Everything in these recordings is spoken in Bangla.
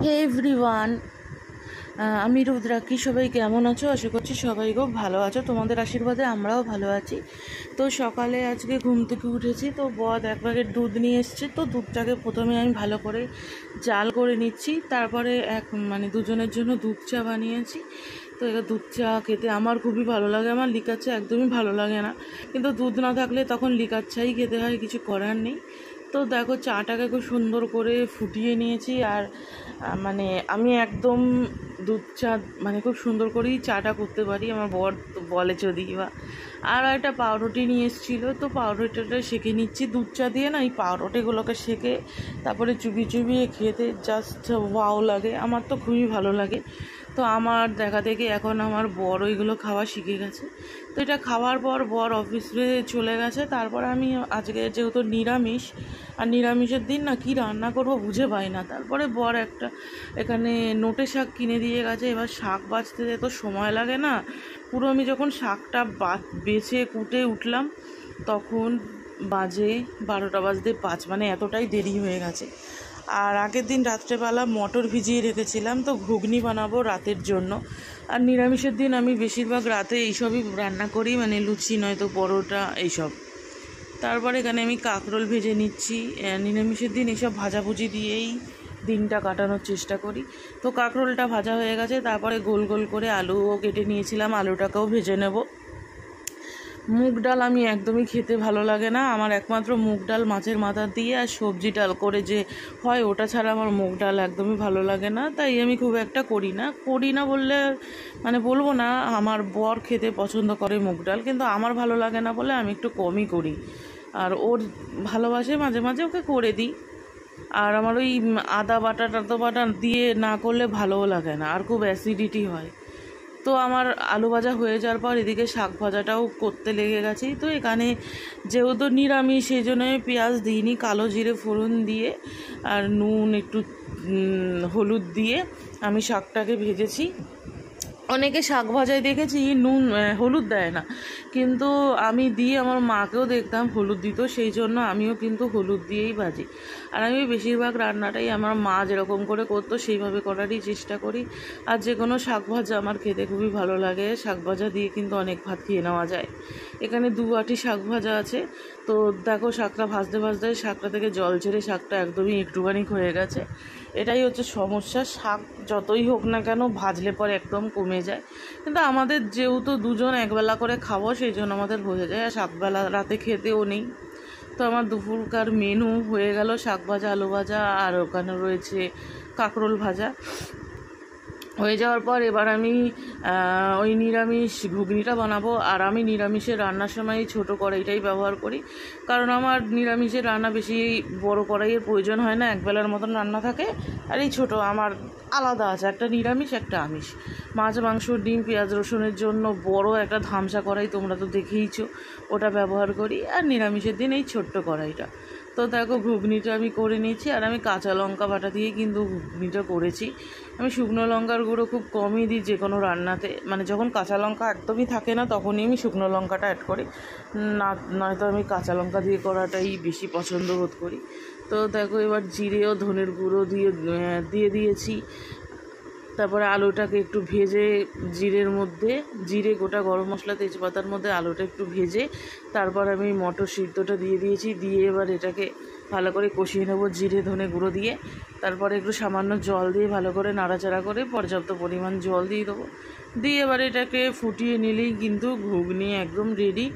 হে এভরিওয়ান, আমি রুদ্রাক্ষী। সবাই কেমন আছো? আশা করছি সবাই খুব ভালো আছো। তোমাদের আশীর্বাদে আমরাও ভালো আছি। তো সকালে আজকে ঘুম থেকে উঠেছি, তো বদ এক প্যাকেট দুধ নিয়ে এসছে। তো দুধটাকে প্রথমে আমি ভালো করে জাল করে নিচ্ছি, তারপরে দুজনের জন্য দুধ চা বানিয়েছি। তো এবার দুধ চা খেতে আমার খুবই ভালো লাগে। আমার লিকার চা একদমই ভালো লাগে না, কিন্তু দুধ না থাকলে তখন লিকার চাই খেতে হয়, কিছু করার নেই। তো দেখো চাটাকে খুব সুন্দর করে ফুটিয়ে নিয়েছি। আর আমি একদম দুধ চা খুব সুন্দর করেই চাটা করতে পারি, আমার বর বলে যদি বা। আর একটা পাউরুটি নিয়ে এসেছিলো, তো পাউরুটিটা সেঁকে নিচ্ছি দুধ চা দিয়ে। না, এই পাউরুটিগুলোকে সেঁকে তারপরে চুবিয়ে চুবিয়ে খেতে জাস্ট ওয়াও লাগে, আমার তো খুবই ভালো লাগে। তো আমার দেখা দেখি এখন আমার বর ওইগুলো খাওয়া শিখে গেছে। তো এটা খাওয়ার পর বর অফিসে চলে গেছে। তারপর আমি আজকে যেহেতু নিরামিষ, আর নিরামিষের দিন না কি রান্না করব বুঝে পাই না। তারপরে বর একটা এখানে নোটে শাক কিনে দিয়ে গেছে। এবার শাক বাছতে এত সময় লাগে না, পুরো আমি যখন শাকটা বেছে কুটে উঠলাম তখন বাজে 12টা বাজতে 5, এতটাই দেরি হয়ে গেছে। আর আগের দিন রাত্রেবেলা মটর ভিজিয়ে রেখেছিলাম, তো ঘুগনি বানাবো রাতের জন্য। আর নিরামিষের দিন আমি বেশিরভাগ রাতে এইসবই রান্না করি, লুচি নয়তো পরোটা এইসব। তারপরে এখানে আমি কাঁকরোল ভেজে নিচ্ছি। নিরামিষের দিন এইসব ভাজাভুজি দিয়েই দিনটা কাটানোর চেষ্টা করি। তো কাঁকরোলটা ভাজা হয়ে গেছে, তারপরে গোল গোল করে আলুও কেটে নিয়েছিলাম, আলুটাকেও ভেজে নেব। মুগ ডাল আমি একদমই খেতে ভালো লাগে না, আমার একমাত্র মুগ ডাল মাছের মাথা দিয়ে আর সবজি ডাল করে যে হয় ওটা ছাড়া আমার মুগ ডাল একদমই ভালো লাগে না। তাই আমি খুব একটা করি না বললে বলবো না, আমার বর খেতে পছন্দ করে মুগ ডাল, কিন্তু আমার ভালো লাগে না বলে আমি একটু কমই করি। আর ওর ভালোবাসে, মাঝে মাঝে ওকে করে দিই। আর আমার ওই আদা বাটা দিয়ে না করলে ভালোও লাগে না, আর খুব অ্যাসিডিটি হয়। তো আমার আলু ভাজা হয়ে যাওয়ার পর এদিকে শাক ভাজাটাও করতে লেগে গেছি। তো এখানে যেহেতু নিরামিষ সেই জন্য পেঁয়াজ দিইনি, কালো জিরে ফোড়ন দিয়ে আর নুন একটু হলুদ দিয়ে আমি শাকটাকে ভেজেছি। অনেকে শাক ভাজায় দেখেছি নুন হলুদ দেয় না, কিন্তু আমি দিয়ে আমার মাকেও দেখতাম হলুদ দিত, সেই জন্য আমিও কিন্তু হলুদ দিয়েই ভাজি। আর আমি বেশিরভাগ রান্নাটাই আমার মা যেরকম করে করতো সেইভাবে করারই চেষ্টা করি। আর যে কোনো শাক ভাজা আমার খেতে খুবই ভালো লাগে, শাক ভাজা দিয়ে কিন্তু অনেক ভাত খেয়ে নেওয়া যায়। এখানে 2 বাটি শাক ভাজা আছে। তো দেখো শাকটা ভাজতে ভাজতে শাকটা থেকে জল ছেড়ে শাকটা একদমই একটুখানি হয়ে গেছে। এটাই হচ্ছে সমস্যা, শাক যতই হোক না কেন ভাজলে পরে একদম কমে যায়। কিন্তু আমাদের যেহেতু দুজন একবেলা করে খাবো সেই জন্য আমাদের হয়ে যায়, আর শাকবেলা রাতে খেতেও নেই। তো আমার দুপুরকার মেনু হয়ে গেল শাক ভাজা, আলু ভাজা, আর ওখানে রয়েছে কাঁকরোল ভাজা। হয়ে যাওয়ার পর এবার আমি ওই নিরামিষ ঘুগনিটা বানাবো। আর আমি নিরামিষের রান্নার সময় ছোটো কড়াইটাই ব্যবহার করি, কারণ আমার নিরামিষের রান্না বেশি বড় কড়াইয়ের প্রয়োজন হয় না, একবেলার মতন রান্না থাকে। আর এই ছোটো আমার আলাদা আছে, একটা নিরামিষ একটা আমিষ। মাছ মাংস ডিম পেঁয়াজ রসুনের জন্য বড় একটা ধামসা কড়াই, তোমরা তো দেখেইছো, ওটা ব্যবহার করি। আর নিরামিষের দিন এই ছোট্ট কড়াইটা। তো দেখো ঘুগনিটা আমি করে নিয়েছি, আর আমি কাঁচা লঙ্কা বাটা দিয়ে কিন্তু ঘুগনিটা করেছি। আমি শুকনো লঙ্কার গুঁড়ো খুব কমই দিই যে কোনো রান্নাতে, যখন কাঁচা লঙ্কা একদমই থাকে না তখনই আমি শুকনো লঙ্কাটা অ্যাড করি, নয়তো আমি কাঁচা লঙ্কা দিয়ে করাটাই বেশি পছন্দ বোধ করি। তো দেখো এবার জিরে ও ধনের গুঁড়ো দিয়ে দিয়েছি। তারপরে আলুটাকে একটু ভেজে জিরের মধ্যে, জিরে গোটা গরম মশলা তেজপাতার মধ্যে আলুটা একটু ভেজে তারপর আমি মটর সিদ্ধটা দিয়ে দিয়েছি। দিয়ে এবার এটাকে ভালো করে কষিয়ে নেব জিরে ধনে গুঁড়ো দিয়ে। তারপরে একটু সামান্য জল দিয়ে ভালো করে নাড়াচাড়া করে পর্যাপ্ত পরিমাণ জল দিয়ে দেবো। দিয়ে এবার এটাকে ফুটিয়ে নিলেই কিন্তু ঘুগনি একদম রেডি,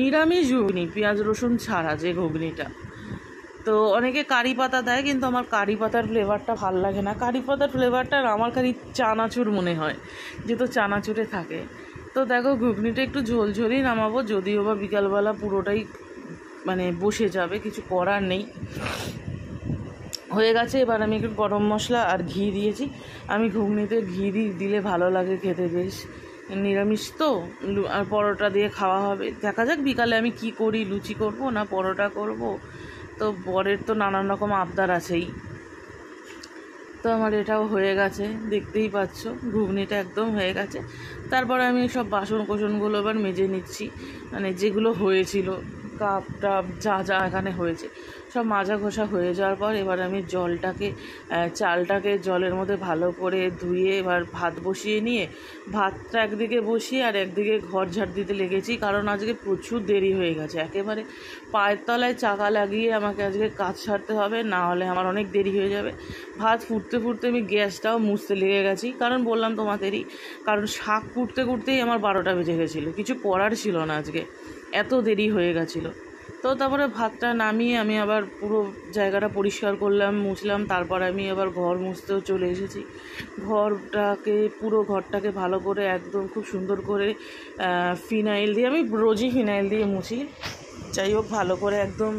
নিরামিষ ঘুগনি, পেঁয়াজ রসুন ছাড়া যে ঘুগনিটা। তো অনেকে কারি পাতা দেয়, কিন্তু আমার কারি পাতার ফ্লেভারটা ভাল লাগে না। কারি পাতার ফ্লেভারটা আমার খালি চানাচুর মনে হয়, যেহেতু চানাচুরে থাকে। তো দেখো ঘুগনিটা একটু ঝোলঝোলই নামাবো, যদিও বা বিকালবেলা পুরোটাই বসে যাবে, কিছু করার নেই। হয়ে গেছে। এবার আমি একটু গরম মশলা আর ঘি দিয়েছি। আমি ঘুগনিতে ঘি দিলে ভালো লাগে খেতে বেশ, নিরামিষ তো। আর পরোটা দিয়ে খাওয়া হবে, দেখা যাক বিকালে আমি কি করি, লুচি করব না পরোটা করব। তো বরের তো নানান রকম আবদার আছেই। তো আমার এটাও হয়ে গেছে, দেখতেই পাচ্ছ ঘুগনিটা একদম হয়ে গেছে। তারপরে আমি সব বাসন কোসনগুলো এবার মেজে নিচ্ছি, যেগুলো হয়েছিল কাপ টাপ যা যা এখানে হয়েছে সব মাজা ঘষা হয়ে যাওয়ার পর এবার আমি চালটাকে জলের মধ্যে ভালো করে ধুয়ে এবার ভাত বসিয়ে নিয়ে ভাতটা একদিকে বসিয়ে আর একদিকে ঘর ঝাড় দিতে লেগেছি, কারণ আজকে প্রচুর দেরি হয়ে গেছে। একেবারে পায়ের তলায় চাকা লাগিয়ে আমাকে আজকে কাজ সারতে হবে, না হলে আমার অনেক দেরি হয়ে যাবে। ভাত ফুটতে ফুটতে আমি গ্যাসটাও মুছতে লেগে গেছি, কারণ বললাম তোমাদেরই, কারণ শাক কুটতে কুটতেই আমার 12টা বেজে গেছিলো। কিছু করার ছিল না, আজকে এত দেরি হয়ে গেছিলো। তো তারপরে ভাতটা নামিয়ে আমি আবার পুরো জায়গাটা পরিষ্কার করলাম, মুছলাম। তারপর আমি আবার ঘর মুছতেও চলে এসেছি। পুরো ঘরটাকে ভালো করে একদম খুব সুন্দর করে ফিনাইল দিয়ে, আমি রোজই ফিনাইল দিয়ে মুছি, যাই হোক ভালো করে একদম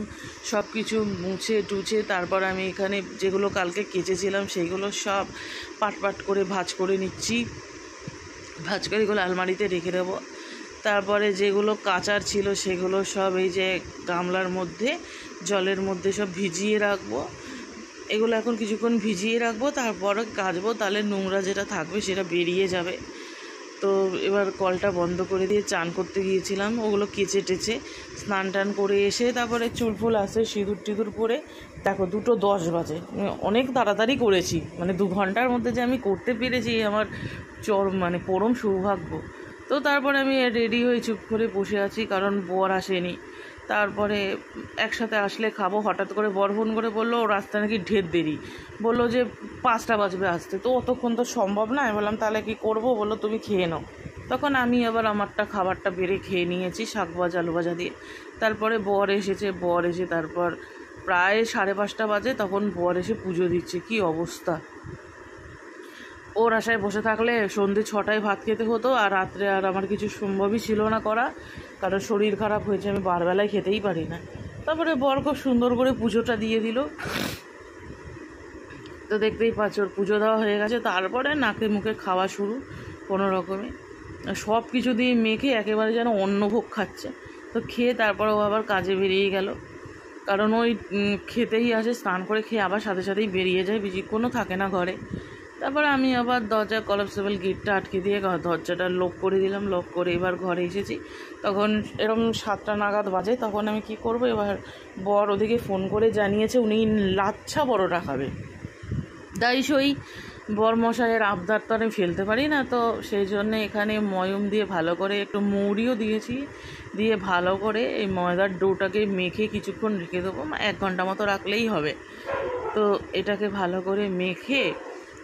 সব কিছু মুছে টুছে তারপর আমি এখানে যেগুলো কালকে কেচেছিলাম সেইগুলো সব পাট করে ভাঁজ করে নিচ্ছি। ভাঁজ করে এগুলো আলমারিতে রেখে দেবো। তারপরে যেগুলো কাচার ছিল সেগুলো সব এই যে গামলার মধ্যে জলের মধ্যে সব ভিজিয়ে রাখবো। এগুলো এখন কিছুক্ষণ ভিজিয়ে রাখবো, তারপরে কাচবো, তাহলে নোংরা যেটা থাকবে সেটা বেরিয়ে যাবে। তো এবার কলটা বন্ধ করে দিয়ে চান করতে গিয়েছিলাম, ওগুলো কেচে টেচে স্নান টান করে এসে তারপরে চুল ফুল আসে, সিঁদুর টিঁদুর পরে দেখো 2:10 বাজে। অনেক তাড়াতাড়ি করেছি, মানে 2 ঘন্টার মধ্যে যে আমি করতে পেরেছি আমার পরম সৌভাগ্য। তো তারপরে আমি রেডি হয়ে চুপ করে বসে আছি, কারণ বর আসেনি। তারপরে একসাথে আসলে খাবো। হঠাৎ করে বর ফোন করে বললো ও রাস্তা নাকি ঢের দেরি, বললো যে 5টা বাজবে আসতে। তো অতক্ষণ তো সম্ভব না। আমি বললাম তাহলে কি করবো, বললো তুমি খেয়ে নাও। তখন আমি আবার আমারটা খাবারটা বেড়ে খেয়ে নিয়েছি, শাক ভাজা আলু ভাজা দিয়ে। তারপরে বর এসে তারপর প্রায় 5:30 বাজে, তখন বর এসে পুজো দিচ্ছে। কি অবস্থা! ওর আশায় বসে থাকলে সন্ধ্যে 6টায় ভাত খেতে হতো, আর রাত্রে আর আমার কিছু সম্ভবই ছিল না করা, কারণ শরীর খারাপ হয়েছে, আমি বারবেলায় খেতেই পারি না। তারপরে বর খুব সুন্দর করে পুজোটা দিয়ে দিল। তো দেখতেই পাচ্ছ ওর পুজো দেওয়া হয়ে গেছে। তারপরে নাকে মুখে খাওয়া শুরু কোনো রকমে, সব কিছু দিয়ে মেখে একেবারে যেন অন্নভোগ খাচ্ছে। তো খেয়ে তারপরে ও আবার কাজে বেরিয়ে গেল, কারণ ওই খেতেই আসে, স্নান করে খেয়ে আবার সাথে সাথেই বেরিয়ে যায়, বেশিক্ষণও থাকে না ঘরে। তারপরে আমি আবার দরজা কলাপসেবল গেটটা আটকে দিয়ে দরজাটা লক করে দিলাম। লক করে এবার ঘরে এসেছি। তখন এরকম 7টা নাগাদ বাজে। তখন আমি কি করব, এবার বর ওদিকে ফোন করে জানিয়েছে উনি লাচ্ছা পরোটা খাবে। তাই সই বরমশাইয়ের আবদার তো আমি ফেলতে পারি না, তো সেই জন্যে এখানে ময়ম দিয়ে ভালো করে একটু মৌরিও দিয়েছি, দিয়ে ভালো করে এই ময়দার ডোটাকে মেখে কিছুক্ষণ রেখে দেবো। 1 ঘন্টা মতো রাখলেই হবে। তো এটাকে ভালো করে মেখে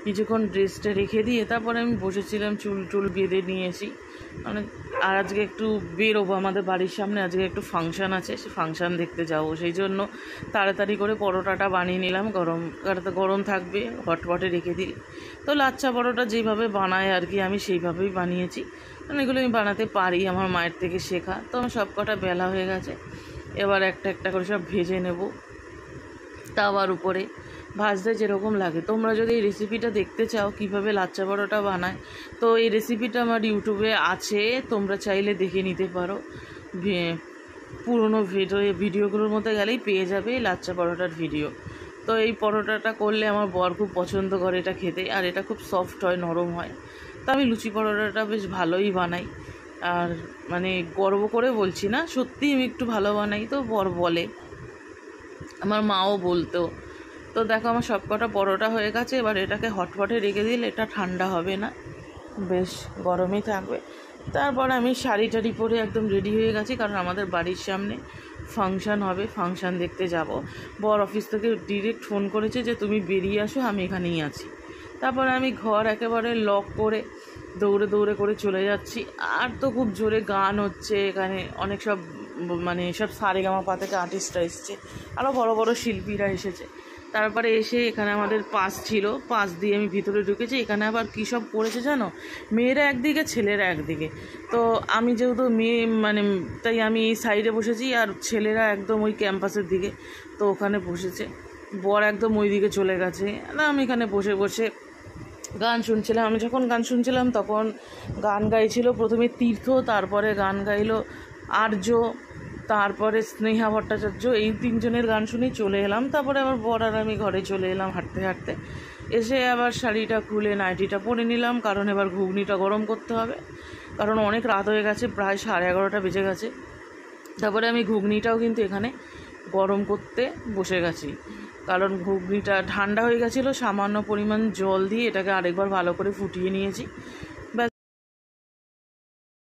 কিছুক্ষণ রেস্টে রেখে দিয়ে তারপরে আমি বসেছিলাম, চুল টুল বেঁধে নিয়েছি। মানে আর আজকে একটু বেরোবো, আমাদের বাড়ির সামনে আজকে একটু ফাংশান আছে, সে ফাংশান দেখতে যাবো। সেই জন্য তাড়াতাড়ি করে পরোটাটা বানিয়ে নিলাম। গরম থাকবে, হটপটে রেখে দিই। তো লাচ্ছা পরোটা যেভাবে বানায় আর কি, আমি সেইভাবেই বানিয়েছি, কারণ এগুলো আমি বানাতে পারি, আমার মায়ের থেকে শেখা। তো আমার সব কটা বেলা হয়ে গেছে, এবার একটা একটা করে সব ভেজে নেব তাওয়ার উপরে। ভাজতে যেরকম লাগে, তোমরা যদি এই রেসিপিটা দেখতে চাও কিভাবে লাচ্ছা পরোটা বানায়, তো এই রেসিপিটা আমার ইউটিউবে আছে, তোমরা চাইলে দেখে নিতে পারো। পুরনো ভিডিওগুলোর মধ্যে গেলেই পেয়ে যাবে লাচ্ছা পরোটার ভিডিও। তো এই পরোটাটা করলে আমার বর খুব পছন্দ করে এটা খেতে, আর এটা খুব সফট হয়, নরম হয়। তো আমি লুচি পরোটাটা বেশ ভালোই বানাই, আর মানে গর্ব করে বলছি না, সত্যিই আমি একটু ভালো বানাই। তো বর বলে, আমার মাও বলতো। তো দেখো আমার সব কটা পরোটা হয়ে গেছে। এবার এটাকে হটপটে রেখে দিলে এটা ঠান্ডা হবে না, বেশ গরমই থাকবে। তারপর আমি শাড়ি টাড়ি পরে একদম রেডি হয়ে গেছি, কারণ আমাদের বাড়ির সামনে ফাংশান হবে, ফাংশান দেখতে যাব। বর অফিস থেকে ডিরেক্ট ফোন করেছে যে তুমি বেরিয়ে আসো, আমি এখানেই আছি। তারপর আমি ঘর একেবারে লক করে দৌড়ে দৌড়ে করে চলে যাচ্ছি। আর তো খুব জোরে গান হচ্ছে এখানে, অনেক সব সব সারেগামাপা থেকে আর্টিস্টরা এসছে, আরও বড় বড় শিল্পীরা এসেছে। তারপরে এসে এখানে আমাদের পাস ছিল, পাস দিয়ে আমি ভিতরে ঢুকেছি। এখানে আবার কী সব করেছে জানো, মেয়েরা একদিকে ছেলেরা একদিকে। তো আমি যেহেতু মেয়ে তাই আমি এই সাইডে বসেছি, আর ছেলেরা একদম ওই ক্যাম্পাসের দিকে, তো ওখানে বসেছে। বর একদম ওই দিকে চলে গেছে। না আমি এখানে বসে বসে গান শুনছিলাম। আমি যখন গান শুনছিলাম তখন গান গাইছিল প্রথমে তীর্থ, তারপরে গান গাইলো আর্য, তারপরে স্নেহা ভট্টাচার্য। এই 3 জনের গান শুনেই চলে এলাম। তারপরে আমার বর আর আমি ঘরে চলে এলাম হাঁটতে হাঁটতে। এসে আবার শাড়িটা খুলে নাইটিটা পরে নিলাম, কারণ এবার ঘুগনিটা গরম করতে হবে, কারণ অনেক রাত হয়ে গেছে, প্রায় 11:30 বেজে গেছে। তারপরে আমি ঘুগনিটাও কিন্তু এখানে গরম করতে বসে গেছি, কারণ ঘুগনিটা ঠান্ডা হয়ে গেছিলো। সামান্য পরিমাণ জল দিয়ে এটাকে আরেকবার ভালো করে ফুটিয়ে নিয়েছি।